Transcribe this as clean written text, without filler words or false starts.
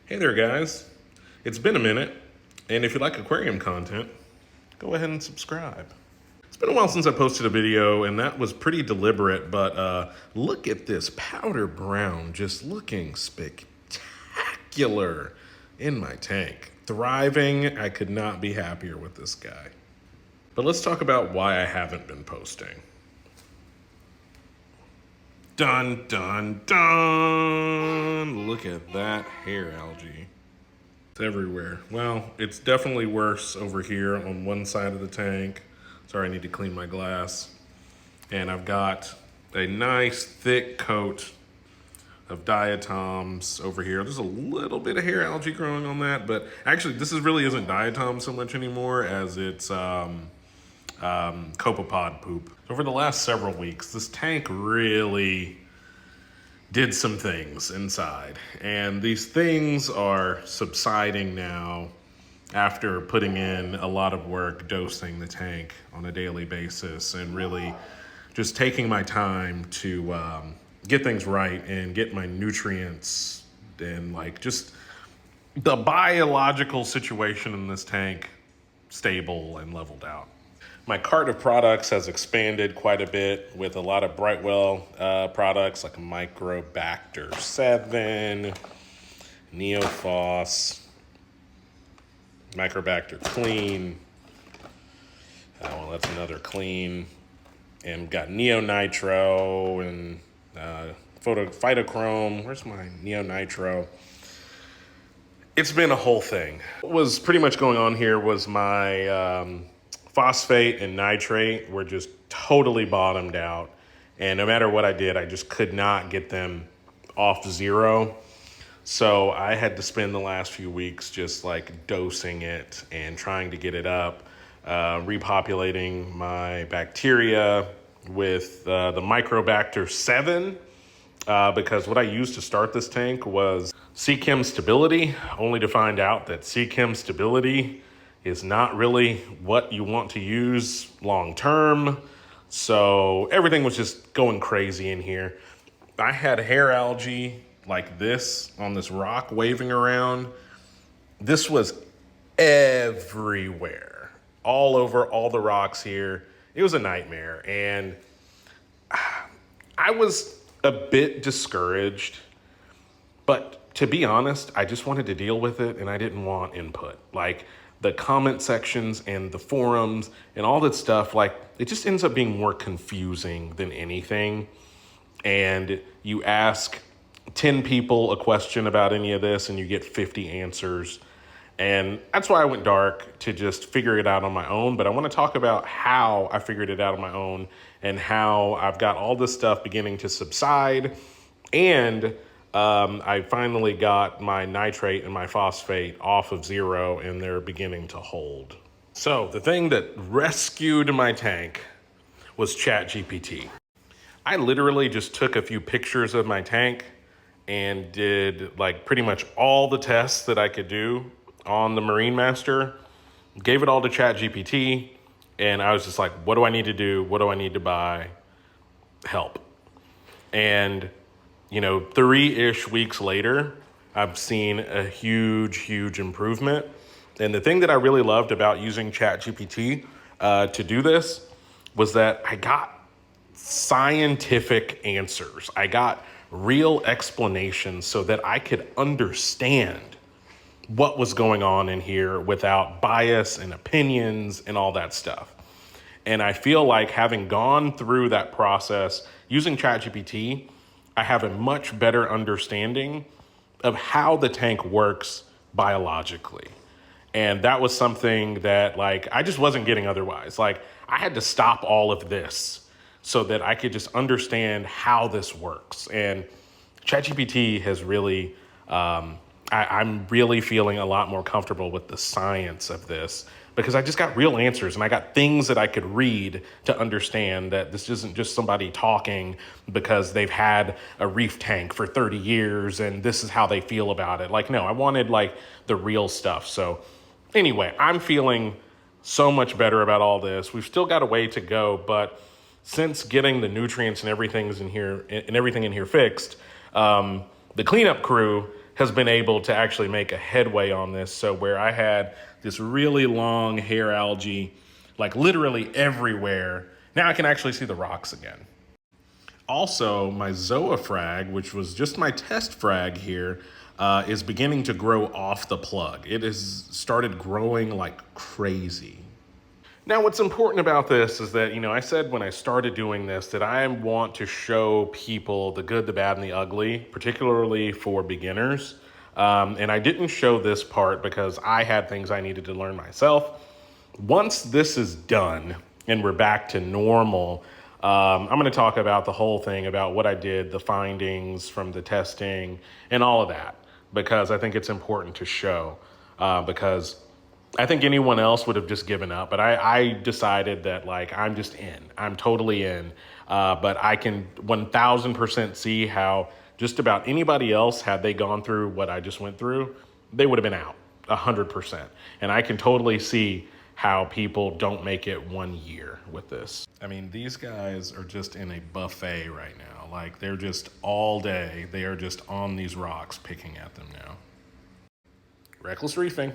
Hey there, guys. It's been a minute, and if you like aquarium content, go ahead and subscribe. It's been a while since I posted a video, and that was pretty deliberate, but look at this powder brown just looking spectacular in my tank. Thriving. I could not be happier with this guy. But let's talk about why I haven't been posting. Dun, dun, dun! Look at that hair algae. It's everywhere. Well, it's definitely worse over here on one side of the tank. Sorry, I need to clean my glass. And I've got a nice thick coat of diatoms over here. There's a little bit of hair algae growing on that, but actually this really isn't diatom so much anymore as it's copepod poop. Over the last several weeks, this tank really did some things inside, and these things are subsiding now after putting in a lot of work dosing the tank on a daily basis and really just taking my time to get things right and get my nutrients and just the biological situation in this tank stable and leveled out. My cart of products has expanded quite a bit with a lot of Brightwell products like Microbacter 7, Neophos, Microbacter Clean. Well, that's another clean. And got Neo Nitro and Phytochrome. Where's my Neo Nitro? It's been a whole thing. What was pretty much going on here was my phosphate and nitrate were just totally bottomed out. And no matter what I did, I just could not get them off zero. So I had to spend the last few weeks just dosing it and trying to get it up, repopulating my bacteria with the Microbacter 7, because what I used to start this tank was C-Chem Stability, only to find out that C-Chem Stability is not really what you want to use long term. So everything was just going crazy in here. I had hair algae like this on this rock waving around. This was everywhere, all over all the rocks here. It was a nightmare. And I was a bit discouraged, but to be honest, I just wanted to deal with it and I didn't want input. The comment sections and the forums and all that stuff, it just ends up being more confusing than anything. And you ask 10 people a question about any of this and you get 50 answers. And that's why I went dark, to just figure it out on my own. But I want to talk about how I figured it out on my own and how I've got all this stuff beginning to subside. And I finally got my nitrate and my phosphate off of zero and they're beginning to hold. So the thing that rescued my tank was ChatGPT. I literally just took a few pictures of my tank and did pretty much all the tests that I could do on the Marine Master, gave it all to ChatGPT, and I was just like, what do I need to do? What do I need to buy? Help. And 3-ish weeks later, I've seen a huge improvement. And the thing that I really loved about using ChatGPT to do this was that I got scientific answers. I got real explanations so that I could understand what was going on in here without bias and opinions and all that stuff. And I feel like having gone through that process using ChatGPT, I have a much better understanding of how the tank works biologically. And that was something that I just wasn't getting otherwise. I had to stop all of this so that I could just understand how this works. And ChatGPT has really, I'm really feeling a lot more comfortable with the science of this because I just got real answers and I got things that I could read to understand that this isn't just somebody talking because they've had a reef tank for 30 years and this is how they feel about it. No, I wanted the real stuff. So anyway, I'm feeling so much better about all this. We've still got a way to go, but since getting the nutrients and everything in here fixed, the cleanup crew has been able to actually make a headway on this. So where I had this really long hair algae, like literally everywhere, now I can actually see the rocks again. Also, my Zoa frag, which was just my test frag here, is beginning to grow off the plug. It has started growing like crazy. Now, what's important about this is that, I said when I started doing this that I want to show people the good, the bad, and the ugly, particularly for beginners. And I didn't show this part because I had things I needed to learn myself. Once this is done and we're back to normal, I'm going to talk about the whole thing, about what I did, the findings from the testing, and all of that, because I think it's important to show, because I think anyone else would have just given up, but I decided that I'm just in. I'm totally in. But I can 1000% see how just about anybody else, had they gone through what I just went through, they would have been out 100%. And I can totally see how people don't make it 1 year with this. I mean, these guys are just in a buffet right now. They're just all day, they are just on these rocks picking at them now. Reckless reefing.